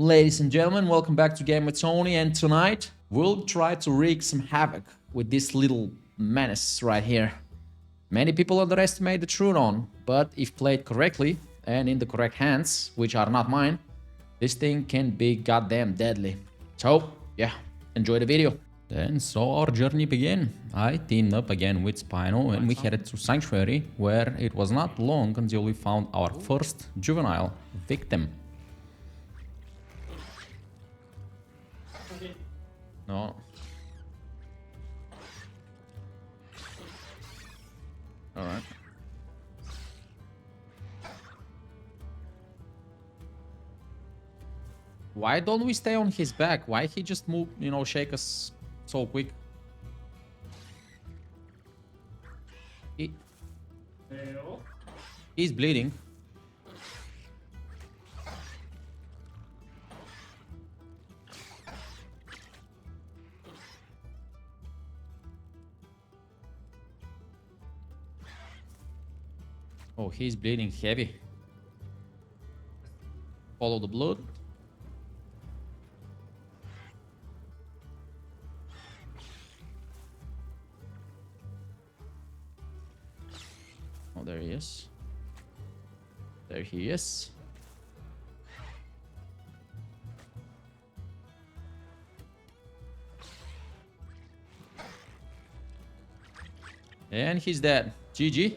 Ladies and gentlemen, welcome back to Game with Tony, and tonight we'll try to wreak some havoc with this little menace right here. Many people underestimate the Troodon, but if played correctly and in the correct hands, which are not mine, this thing can be goddamn deadly. So, yeah, enjoy the video. And so our journey began. I teamed up again with Spino and we headed to Sanctuary, where it was not long until we found our first juvenile victim. No. Alright. Why don't we stay on his back? Why he just move, shake us so quick? He's bleeding. Oh, he's bleeding heavy. Follow the blood. Oh, there he is. There he is. And he's dead. GG.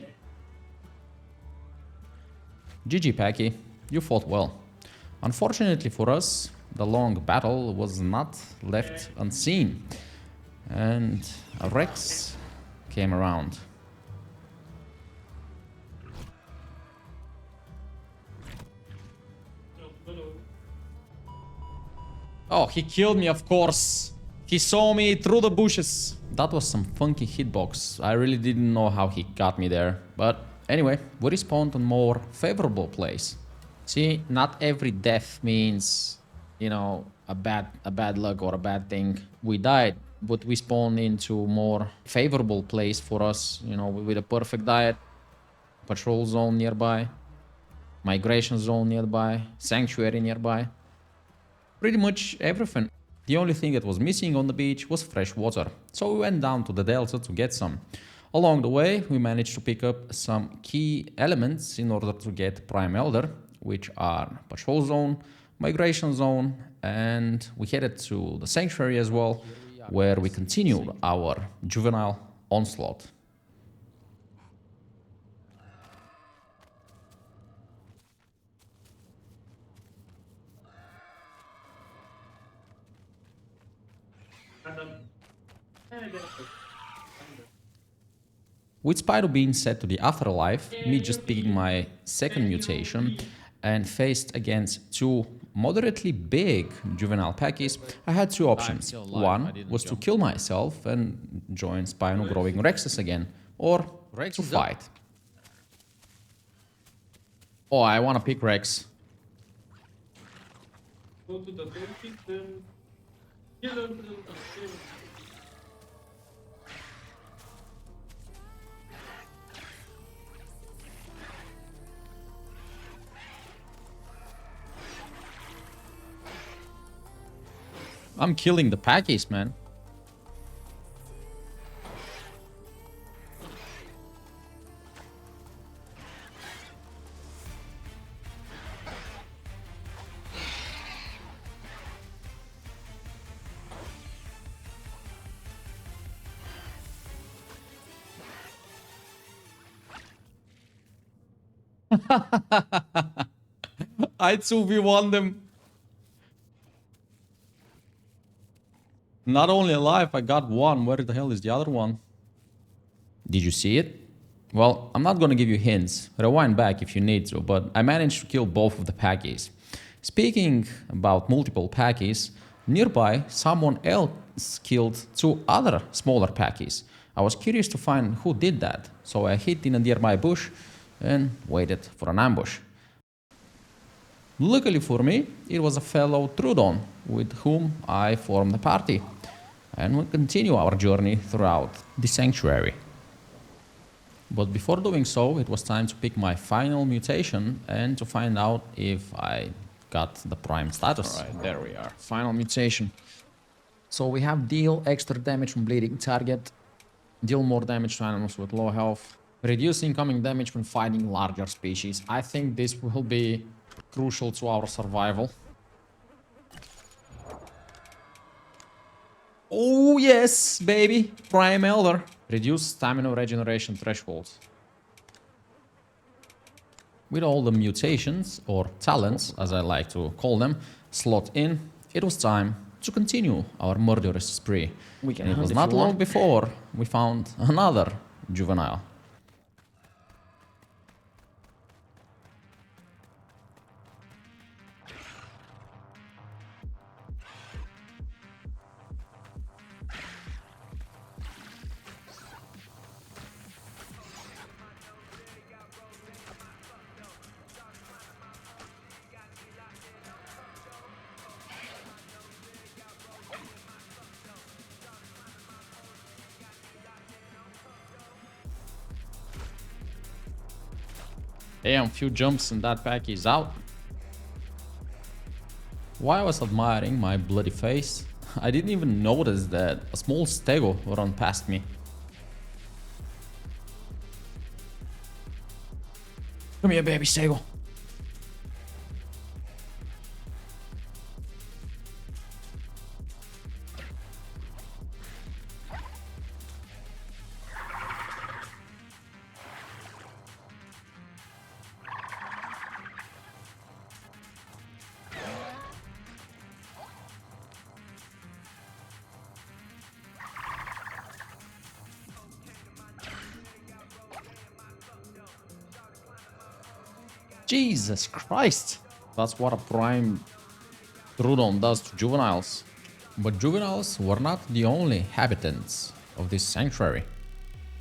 GG, Packy. You fought well. Unfortunately for us, the long battle was not left unseen. And a Rex came around. Oh, he killed me, of course. He saw me through the bushes. That was some funky hitbox. I really didn't know how he got me there. But anyway, we respawned on more favorable place. See, not every death means, a bad luck or a bad thing. We died, but we spawned into more favorable place for us, with a perfect diet, patrol zone nearby, migration zone nearby, sanctuary nearby. Pretty much everything. The only thing that was missing on the beach was fresh water, so we went down to the delta to get some. Along the way, we managed to pick up some key elements in order to get Prime Elder, which are patrol zone, migration zone, and we headed to the sanctuary as well, where we continued our juvenile onslaught. With Spyro being set to the afterlife, me just picking my second mutation and faced against two moderately big juvenile packies, I had two options. One was to kill myself and join Spyro growing Rexes again, or to fight. Oh, I want to pick Rex. Go to the building, then kill him. I'm killing the packies, man. I 2v1 them. Not only alive, I got one. Where the hell is the other one? Did you see it? Well, I'm not gonna give you hints. Rewind back if you need to, but I managed to kill both of the packies. Speaking about multiple packies, nearby someone else killed two other smaller packies. I was curious to find who did that, so I hid in a nearby bush and waited for an ambush. Luckily for me, it was a fellow Troodon with whom I formed a party, and we'll continue our journey throughout the sanctuary. But before doing so, it was time to pick my final mutation and to find out if I got the prime status. Alright, there we are. Final mutation. So we have deal extra damage from bleeding target, deal more damage to animals with low health, reduce incoming damage when fighting larger species. I think this will be crucial to our survival. Oh yes, baby! Prime Elder. Reduce stamina regeneration threshold. With all the mutations, or talents, as I like to call them, slot in, it was time to continue our murderous spree. And it was not long before we found another juvenile. Damn, few jumps and that pack is out. While I was admiring my bloody face, I didn't even notice that a small stego ran past me. Come here, baby stego. Jesus Christ! That's what a prime Troodon does to juveniles. But juveniles were not the only inhabitants of this sanctuary.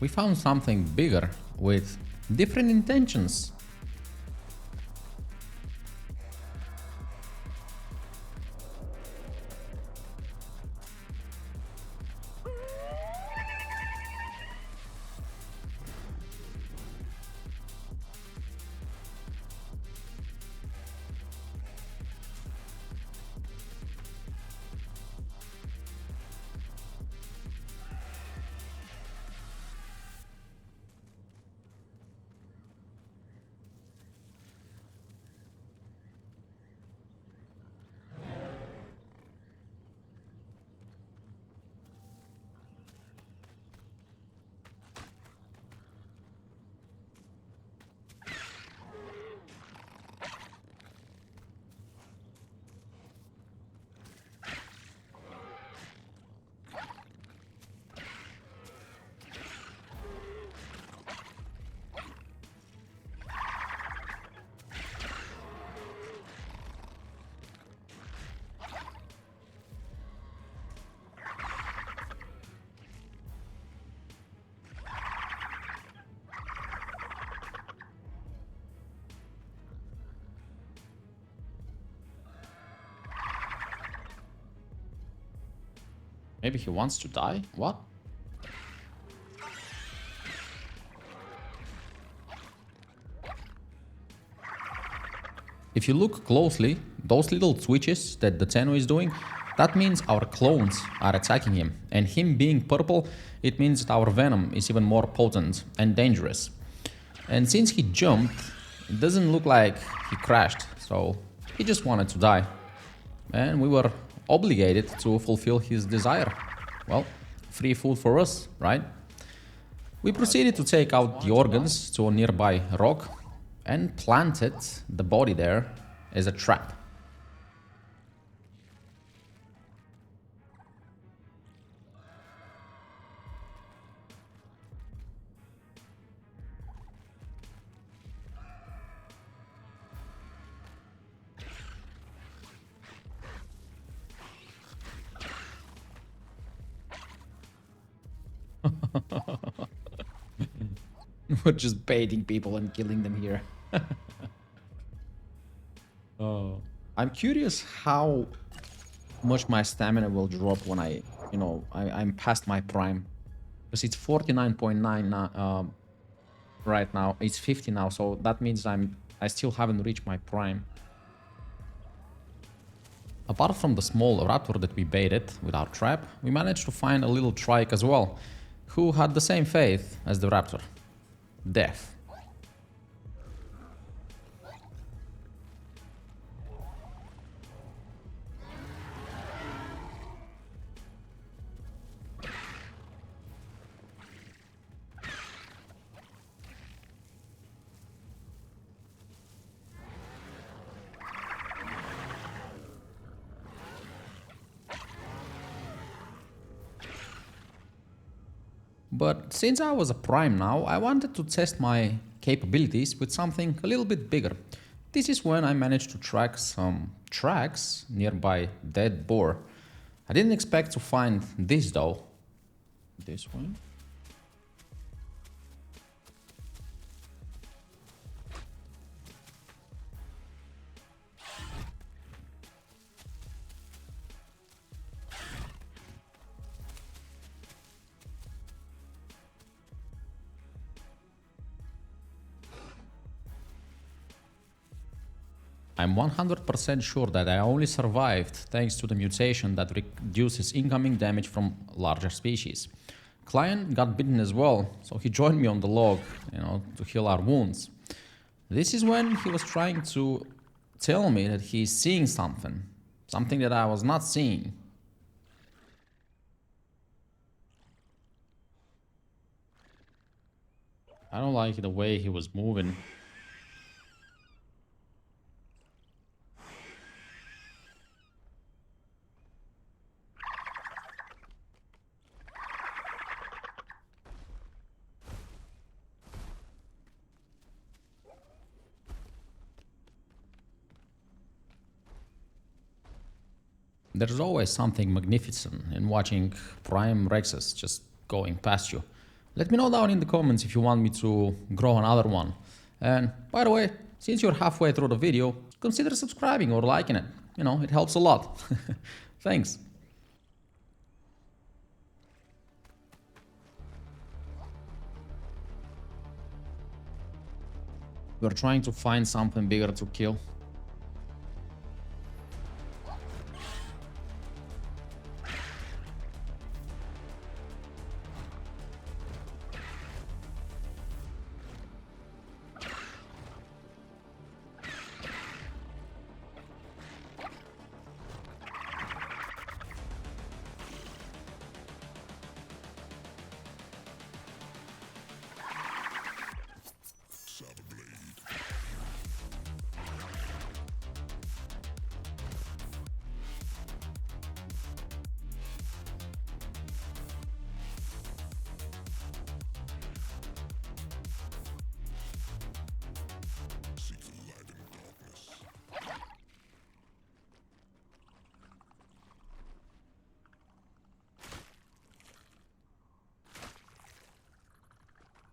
We found something bigger with different intentions. Maybe he wants to die? What? If you look closely, those little twitches that the Tenno is doing, that means our clones are attacking him. And him being purple, it means that our venom is even more potent and dangerous. And since he jumped, it doesn't look like he crashed, so he just wanted to die. And we were obligated to fulfill his desire. Well, free food for us, right? We proceeded to take out the organs to a nearby rock and planted the body there as a trap. We're just baiting people and killing them here. Oh. I'm curious how much my stamina will drop when I'm past my prime. Because it's 49.9 now, right now. It's 50 now, so that means I still haven't reached my prime. Apart from the small raptor that we baited with our trap, we managed to find a little trike as well, who had the same fate as the raptor. Death. But since I was a prime now, I wanted to test my capabilities with something a little bit bigger. This is when I managed to track some tracks nearby dead boar. I didn't expect to find this though. This one. I'm 100% sure that I only survived thanks to the mutation that reduces incoming damage from larger species. Client got bitten as well, so he joined me on the log, to heal our wounds. This is when he was trying to tell me that he's seeing something that I was not seeing. I don't like the way he was moving. There's always something magnificent in watching prime Rexes just going past you. Let me know down in the comments if you want me to grow another one. And by the way, since you're halfway through the video, consider subscribing or liking it. It helps a lot. Thanks. We're trying to find something bigger to kill.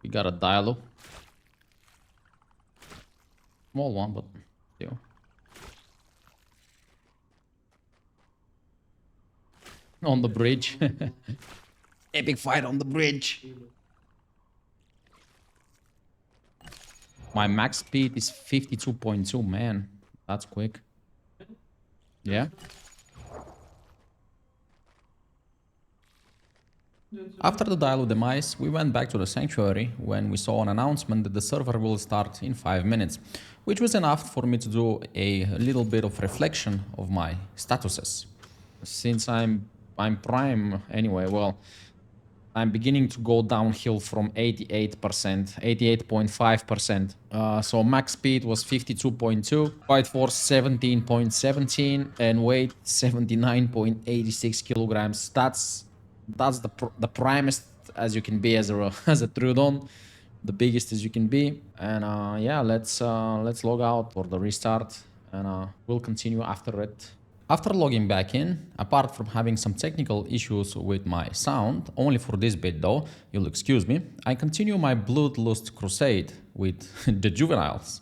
We got a dialo. Small one, but still. On the bridge. Epic fight on the bridge. My max speed is 52.2, man. That's quick. Yeah. After the Dialo demise, we went back to the sanctuary when we saw an announcement that the server will start in 5 minutes, which was enough for me to do a little bit of reflection of my statuses. Since I'm prime anyway, well, I'm beginning to go downhill from 88%, 88.5%. So max speed was 52.2, fight force 17.17, and weight 79.86 kilograms. That's the primest as you can be as a as a Troodon, the biggest as you can be. And yeah, let's log out for the restart, and we'll continue after it. After logging back in, apart from having some technical issues with my sound, only for this bit though, you'll excuse me, I continue my bloodlust crusade with the juveniles.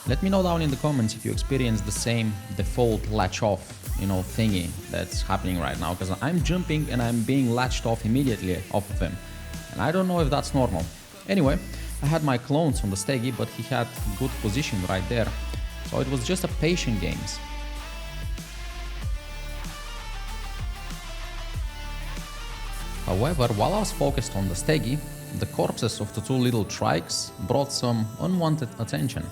Let me know down in the comments if you experience the same default latch off, thingy that's happening right now, because I'm jumping and I'm being latched off immediately off of him. And I don't know if that's normal. Anyway, I had my clones on the steggy, but he had good position right there. So it was just a patient games. However, while I was focused on the steggy, the corpses of the two little trikes brought some unwanted attention.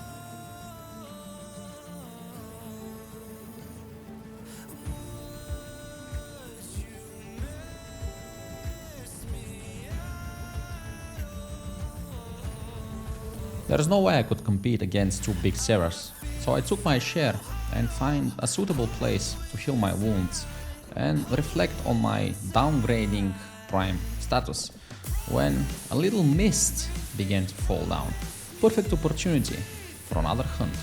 There's no way I could compete against two big Ceras, so I took my share and find a suitable place to heal my wounds and reflect on my downgrading prime status when a little mist began to fall down. Perfect opportunity for another hunt.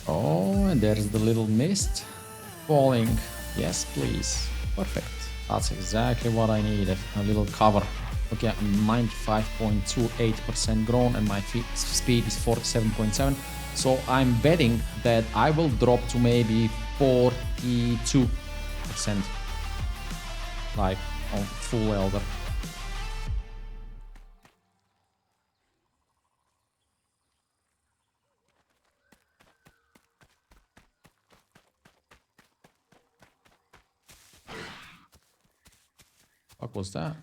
Oh, and there's the little mist falling. Yes, please. Perfect. That's exactly what I needed. A little cover. Okay, I'm 95.28% grown and my speed is 47.7. So I'm betting that I will drop to maybe 42%. Like on full elder. What was that?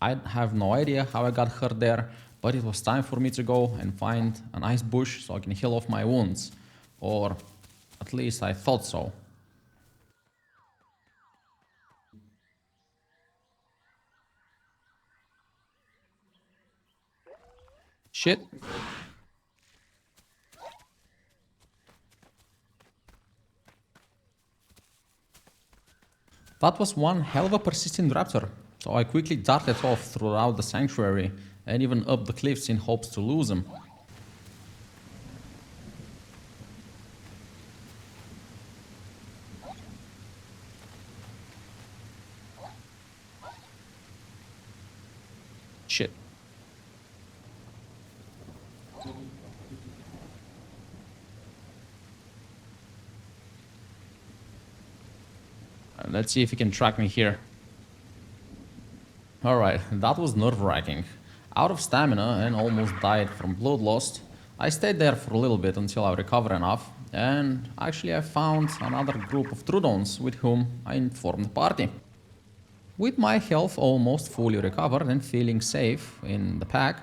I have no idea how I got hurt there, but it was time for me to go and find a nice bush so I can heal off my wounds. Or at least I thought so. Shit. That was one hell of a persistent raptor. So I quickly darted off throughout the sanctuary and even up the cliffs in hopes to lose him. Shit. Let's see if he can track me here. Alright, that was nerve-wracking. Out of stamina and almost died from blood loss, I stayed there for a little bit until I recovered enough, and actually I found another group of Troodons with whom I formed a party. With my health almost fully recovered and feeling safe in the pack,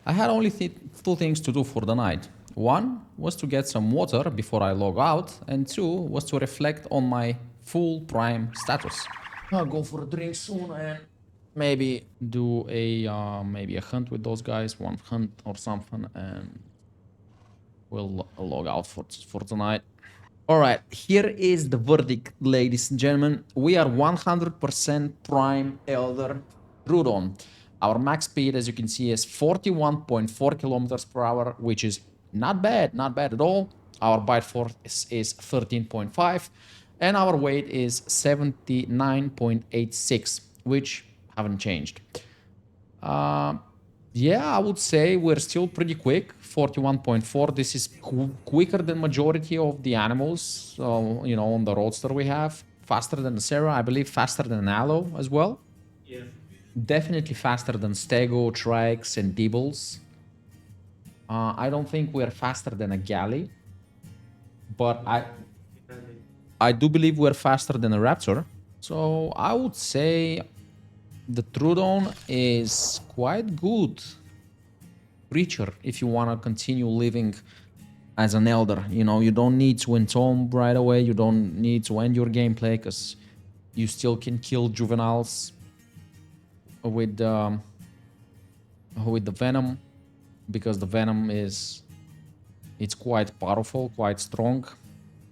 I had only two things to do for the night. One was to get some water before I log out, and two was to reflect on my full prime status. I'll go for a drink soon and maybe do maybe a hunt with those guys, one hunt or something, and we'll log out for tonight. Alright, here is the verdict, ladies and gentlemen. We are 100% prime elder Troodon. Our max speed, as you can see, is 41.4 kilometers per hour, which is not bad at all. Our bite force is 13.5, and our weight is 79.86, which haven't changed. Yeah, I would say we're still pretty quick. 41.4. This is quicker than majority of the animals, on the roadster we have. Faster than the Sarah, I believe faster than Aloe as well. Yes. Definitely faster than Stego, Trikes, and Dibbles. I don't think we're faster than a Galley, but I do believe we're faster than a Raptor. So I would say the Troodon is quite good creature if you want to continue living as an elder. You don't need to entomb right away. You don't need to end your gameplay because you still can kill juveniles with the venom, because the venom it's quite powerful, quite strong.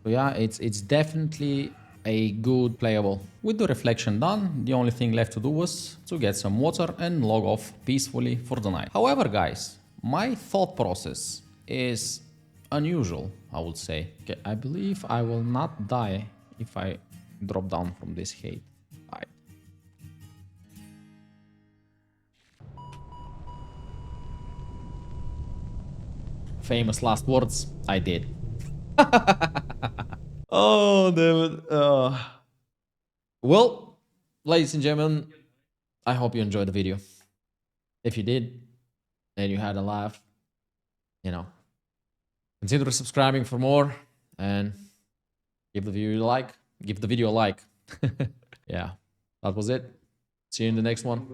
So yeah, it's definitely a good playable. With the reflection done, the only thing left to do was to get some water and log off peacefully for the night. However, guys, my thought process is unusual, I would say. Okay, I believe I will not die if I drop down from this height. Right. Famous last words. I did. Oh, David. Well, ladies and gentlemen, I hope you enjoyed the video. If you did, and you had a laugh, you know, consider subscribing for more and give the video a like. Give the video a like. Yeah, that was it. See you in the next one.